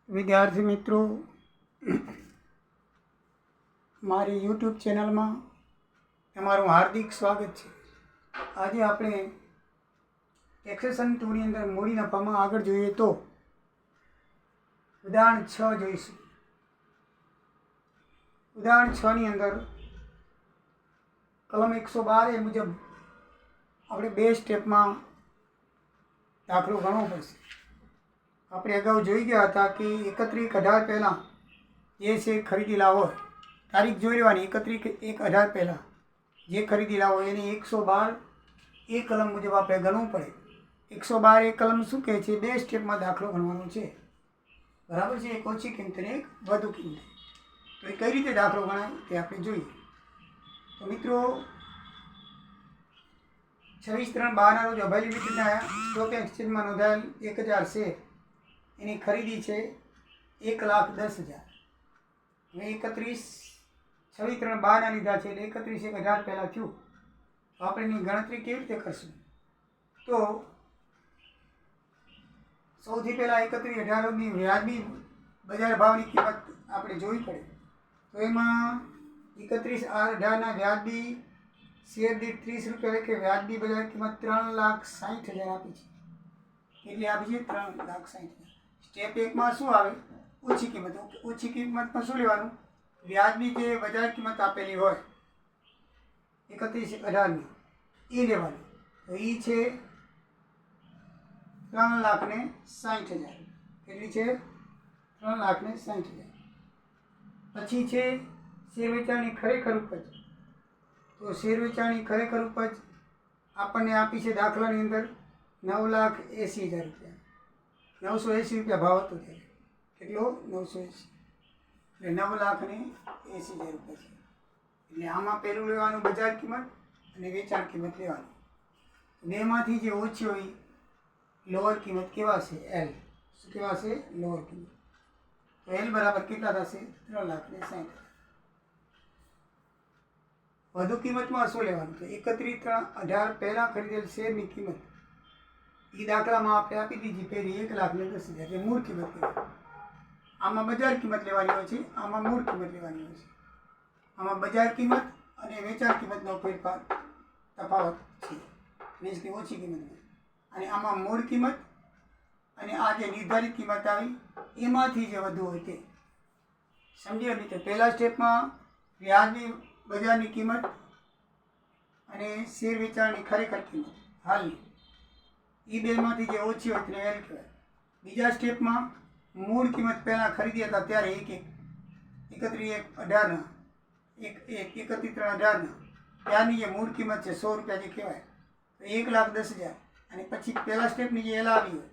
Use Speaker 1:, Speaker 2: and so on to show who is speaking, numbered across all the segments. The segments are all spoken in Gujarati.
Speaker 1: વિદ્યાર્થી મિત્રો, મારી યુટ્યુબ ચેનલમાં તમારું હાર્દિક સ્વાગત છે. આજે આપણે ટેક્સેશન 2 ની અંદર મૂડી નફામાં આગળ જોઈએ તો ઉદાહરણ 6 જોઈશું. ઉદાહરણ 6 ની અંદર કલમ 112 મુજબ આપણે 2 સ્ટેપમાં દાખલો ગણવો પડશે. આપણે અગાઉ જોઈ ગયા હતા કે 31/18 પહેલાં જે છે ખરીદેલા હોય, તારીખ જોઈ લેવાની. 31/1/18 પહેલાં જે ખરીદેલા હોય એને 112 એ કલમ મુજબ આપણે ગણવું પડે. 112 એ કલમ શું કહે છે? 2 સ્ટેપમાં દાખલો ગણવાનો છે, બરાબર છે. એક ઓછી કિંમત અને એક વધુ કિંમત. તો એ કઈ રીતે દાખલો ગણાય તે આપણે જોઈએ. તો મિત્રો, 26/3/12 ના રોજ અભય લિમિટેડના સ્ટોક એક્સચેન્જમાં નોંધાયેલ 1000 શેર એની ખરીદી છે 1,10,000. હવે 26/3/12 લીધા છે એટલે 31/1/18 પહેલાં થયું. તો આપણે એની ગણતરી કેવી રીતે કરશું? તો સૌથી પહેલાં 31/18ની વ્યાજબી બજાર ભાવની કિંમત આપણે જોવી પડે. તો એમાં 31/18ના વ્યાજબી શેર દીઠ 30 રૂપિયા એટલે કે વ્યાજબી બજાર કિંમત 3,60,000 આપી છે. કેટલી આપી છે? 3,60,000. સ્ટેપ 1માં શું આવે? ઓછી કિંમત. ઓછી કિંમતમાં શું લેવાનું? વ્યાજબી જે બજાર કિંમત આપેલી હોય 31/18ની એ લેવાની. તો એ છે 3,60,000. કેટલી છે? 3,60,000. પછી છે શેર વેચાણની ખરેખર ઉપજ. તો શેર વેચાણની ખરેખર ઉપજ આપણને આપી છે દાખલાની અંદર 9,80,000 રૂપિયા. 980 રૂપિયા ભાવ હતો ત્યારે. કેટલો? 980. એટલે 9,80,000 રૂપિયા છે. એટલે આમાં પહેલું લેવાનું બજાર કિંમત અને વેચાણ કિંમત લેવાની. બેમાંથી જે ઓછી હોય લોઅર કિંમત કેવા છે? એલ. શું કેવા છે? લોઅર કિંમત. તો એલ બરાબર કેટલા થશે? 3,60,000. વધુ કિંમતમાં શું લેવાનું? તો 31/3/18 પહેલાં ખરીદેલ શેરની કિંમત એ દાખલામાં આપણે આપી દીધી પહેલી 1,10,000 જે મૂળ કિંમત કહેવાય. આમાં બજાર કિંમત લેવાની હોય છે, આમાં મૂળ કિંમત લેવાની હોય છે. આમાં બજાર કિંમત અને વેચાણ કિંમતનો ફેરફાર તફાવત છે, મીન્સ કે ઓછી કિંમતમાં. અને આમાં મૂળ કિંમત અને આ જે નિર્ધારિત કિંમત આવી એમાંથી જે વધુ હોય તે. સમજ્યા મિત્રો? પહેલા સ્ટેપમાં વ્યાજની બજારની કિંમત અને શેર વેચાણની ખરેખર કિંમત હાલની, એ બેમાંથી જે ઓછી હોય તેને એલ કહેવાય. બીજા સ્ટેપમાં મૂળ કિંમત પહેલાં ખરીદી હતા ત્યારે 31/18ના 31/3/18ના ત્યારની જે મૂળ કિંમત છે 100 રૂપિયા જે કહેવાય, તો 1,10,000. અને પછી પહેલા સ્ટેપની જે એલ આવી હોય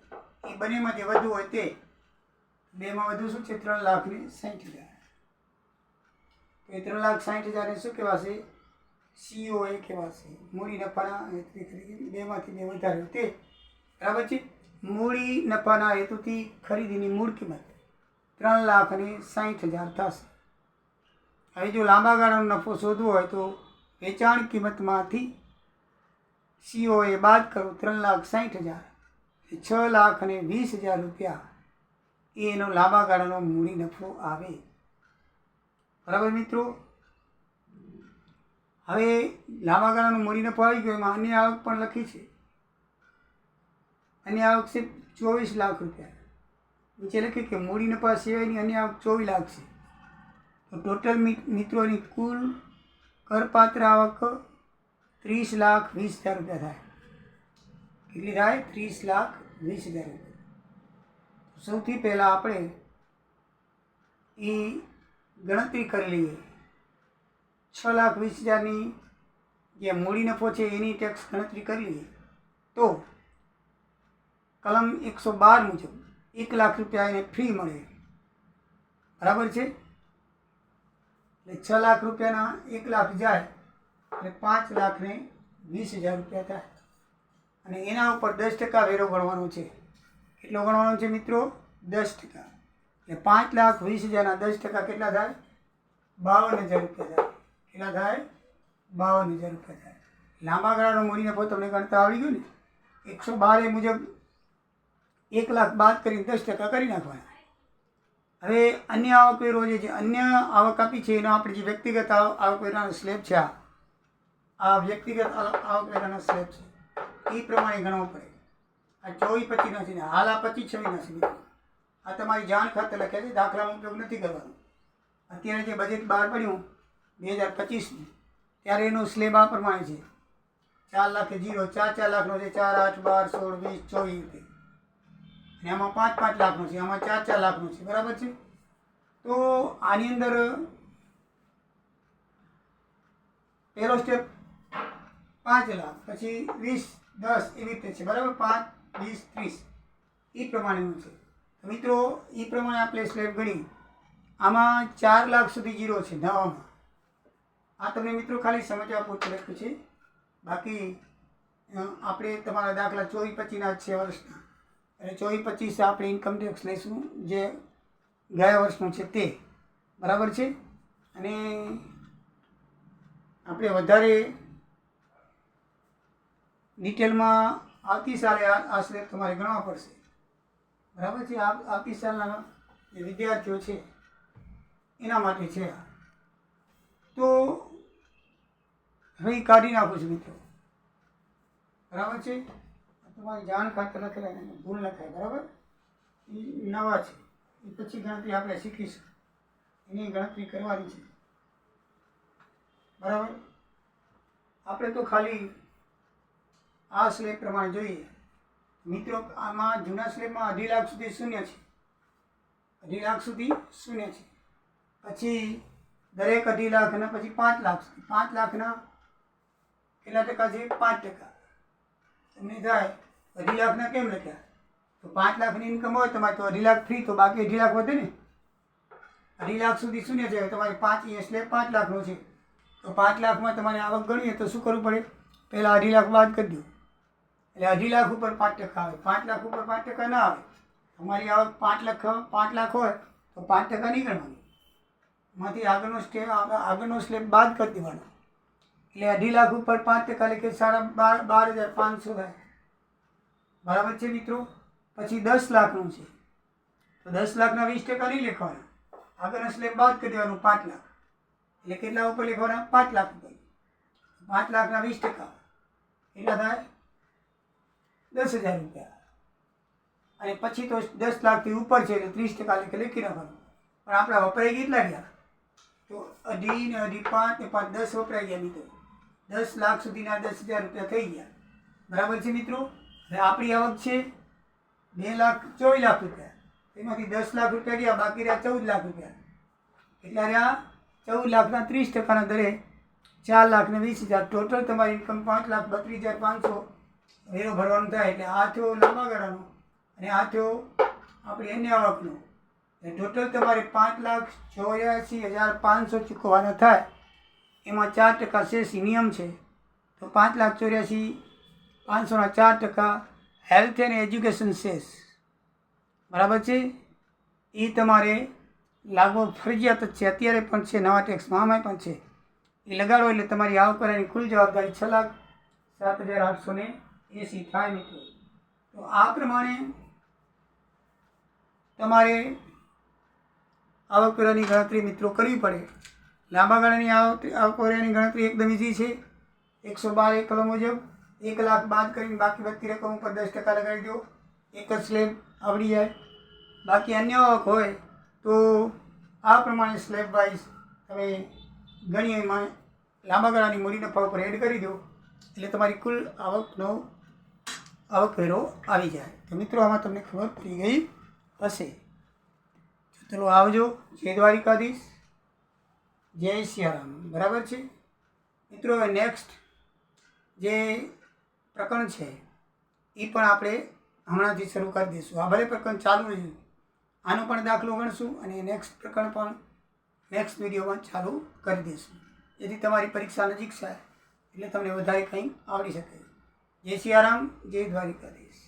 Speaker 1: એ બંનેમાં જે વધુ હોય તે. બેમાં વધુ શું છે? 3,60,000. તો એ 3,60,000 શું કહેવાશે? COA કહેવાશે. મૂડી નફાના હેતુથી ખરીદી. બેમાંથી બે વધારે હોય તે, બરાબર છે. મૂડી નફાના હેતુથી ખરીદીની મૂળ કિંમત 3,60,000 થશે. હવે જો લાંબા ગાળાનો નફો શોધવો હોય તો વેચાણ કિંમતમાંથી COA બાદ કરો 3,60,000. 6,20,000 રૂપિયા એ એનો લાંબા ગાળાનો મૂડી નફો આવે. બરાબર મિત્રો? હવે લાંબા ગાળાનો મૂડી નફો આવી ગયો, એમાં અન્ય આવક પણ લખી છે. અન્ય આવક છે 24 લાખ રૂપિયા. નીચે લખ્યું કે મૂડી નફા સિવાયની અન્ય આવક 24 લાખ છે. તો ટોટલ મિત્રોની કુલ કરપાત્ર આવક 30,20,000 રૂપિયા થાય. કેટલી થાય? 30,20,000 રૂપિયા. સૌથી પહેલાં આપણે એ ગણતરી કરી લઈએ. 6,20,000ની જે મૂડી નફો છે એની ટેક્સ ગણતરી કરી લઈએ તો કલમ 112 મુજબ 1,00,000 રૂપિયા એને ફ્રી મળે. બરાબર છે? એટલે 6,00,000 રૂપિયાના 1,00,000 જાય એટલે 5,20,000 રૂપિયા થાય. અને એના ઉપર 10% વેરો ગણવાનો છે. કેટલો ગણવાનો છે મિત્રો? 10%. એટલે 5,20,000ના 10% કેટલા થાય? 52,000 રૂપિયા થાય. કેટલા થાય? 52,000 રૂપિયા થાય. લાંબા ગાળાનો મૂડી નફો તમને ગણતા આવડી ગયું ને? 112 મુજબ 1,00,000 બાદ કરીને 10% કરી નાખવાના. હવે અન્ય આવકવેરો જે છે, અન્ય આવક આપી છે એનો આપણે જે વ્યક્તિગત આવકવેરાનો સ્લેબ છે, આ વ્યક્તિગત આવકવેરાનો સ્લેબ છે એ પ્રમાણે ગણવો પડે. આ 24-25 છે ને હાલ આ 25-26 છે મિત્રો. આ તમારી જાણ ખાતર લખ્યા છે, દાખલાનો ઉપયોગ નથી કરવાનો. અત્યારે જે બજેટ બહાર પડ્યું 2025નું, ત્યારે એનો સ્લેબ આ પ્રમાણે છે. 4 લાખ 0, 4 લાખનો છે, 4, 8, 12, 16, 20, 24 રીતે. અને આમાં 5 લાખનો છે, આમાં 4 લાખનો છે. બરાબર છે. તો આની અંદર પહેલો સ્ટેપ 5 લાખ, પછી 20, 10 એવી રીતે છે. બરાબર. 5, 20, 30 એ પ્રમાણેનું છે. મિત્રો એ પ્રમાણે આપણે સ્લેબ ગણી. આમાં 4 લાખ સુધી 0 છે નવામાં. આ તમને મિત્રો ખાલી સમજવા પૂરતું લખ્યું છે. બાકી આપણે તમારા દાખલા 24-25ના 6 વર્ષના, અને 24-25 આપણે ઇન્કમ ટેક્સ લઈશું જે ગયા વર્ષનું છે તે. બરાબર છે. અને આપણે વધારે ડિટેલમાં આવતી સાલે આ સ્લેબ તમારે ગણવા પડશે. બરાબર છે. આવતી સાલના જે વિદ્યાર્થીઓ છે એના માટે છે. તો હવે કાઢી નાખું છું મિત્રો. બરાબર છે. તમારી જાણ ખાતર લખેલા ભૂલ ન થાય. બરાબર. એ નવા છે, એ પછી ગણતરી આપણે શીખીશું. એની ગણતરી કરવાની છે. બરાબર. આપણે તો ખાલી આ સ્લેબ પ્રમાણે જોઈએ મિત્રો. આમાં જૂના સ્લેબમાં 2.5 લાખ સુધી શૂન્ય છે. 2.5 લાખ સુધી શૂન્ય છે. પછી દરેક 2.5 લાખ અને પછી 5 લાખ સુધી. 5 લાખના કેટલા ટકા છે? 5%. તમને થાય 2.5 લાખના કેમ લખ્યા? તો 5 લાખની ઇન્કમ હોય તમારે તો 2.5 લાખ ફ્રી, તો બાકી 2.5 લાખ વધે ને. 2.5 લાખ સુધી શૂન્ય છે. તમારે 5 સ્લેબ 5 લાખનો છે, તો 5 લાખમાં તમારે આવક ગણીએ તો શું કરવું પડે? પહેલાં 2.5 લાખ બાદ કરી દો, એટલે 2.5 લાખ ઉપર 5% આવે. 5 લાખ ઉપર 5% ના આવે. તમારી આવક 5 લાખ હોય તો 5% નહીં ગણવાની. એમાંથી આગળનો સ્લેબ બાદ કરી દેવાનો. એટલે 2.5 લાખ ઉપર 5% એટલે કે 12,500 થાય. બરાબર છે મિત્રો. પછી 10 લાખનું છે, તો 10 લાખના 20% નહીં લખવાના. આગળનો સ્લેબ બાદ કરી દેવાનું 5 લાખ. એટલે કેટલા ઉપર લખવાના? 5 લાખ ઉપર. 5 લાખના 20% કેટલા થાય? 10,000 રૂપિયા. અને પછી તો 10 લાખથી ઉપર છે એટલે 30% લેખે લખી નાખવાનું. પણ આપણે વપરાઈ કેટલા ગયા? તો 2.5 ને 2.5 ને 5, 10 વપરાઈ ગયા મિત્રો. 10 લાખ સુધીના 10,000 રૂપિયા થઈ ગયા. બરાબર છે મિત્રો. હવે આપણી આવક છે 2,24 લાખ રૂપિયા. એમાંથી 10 લાખ રૂપિયા ગયા, બાકી રહ્યા 14 લાખ રૂપિયા. એટલા રહ્યા 14 લાખના 30%ના દરે 4 લાખ ને 20,000. ટોટલ તમારી ઇન્કમ 5,32,500 વેરો ભરવાનું થાય. એટલે આ થયો લાંબા ગાળાનો અને આ થયો આપણી અન્ય આવકનો. એટલે ટોટલ તમારે 5,84,500 ચૂકવવાના થાય. એમાં 4% સેસ નિયમ છે. તો 5,84,500ના 4% હેલ્થ એન્ડ એજ્યુકેશન સેસ. બરાબર છે. એ તમારે લાગવો ફરજિયાત જ છે. અત્યારે પણ છે, નવા ટેક્સમાં આમાં પણ છે. એ લગાડો એટલે તમારી આવકવેરાની કુલ જવાબદારી 6,07,880 થાય મિત્રો. તો આ પ્રમાણે તમારે આવકવેરાની ગણતરી મિત્રો કરવી પડે. લાંબા ગાળાની આવકવેરાની ગણતરી એકદમ ઇઝી છે. 112 કલમ મુજબ 1 લાખ બાદ કરીને બાકી વધતી રકમ ઉપર 10% લગાવી દો. એક જ સ્લેબ આવડી જાય. બાકી અન્ય આવક હોય તો આ પ્રમાણે સ્લેબ વાઇઝ તમે ગણી એમાં લાંબા ગાળાની મૂડી નફા ઉપર એડ કરી દો એટલે તમારી કુલ આવકવેરો આવી જાય. તો મિત્રો આમાં તમને ખબર પડી ગઈ હશે. ચલો આવજો. જય દ્વારિકાધીશ, જય સિયારામ. બરાબર છે મિત્રો. હવે નેક્સ્ટ જે પ્રકરણ છે એ પણ આપણે હમણાંથી શરૂ કરી દઈશું. આ ભલે પ્રકરણ ચાલુ રહ્યું, આનો પણ દાખલો ગણશું અને નેક્સ્ટ પ્રકરણ પણ નેક્સ્ટ વિડીયોમાં ચાલુ કરી દઈશું, જેથી તમારી પરીક્ષા નજીક થાય એટલે તમને વધારે કંઈ આવડી શકે. જય સિયારામ, જય દ્વારિકાધીશ.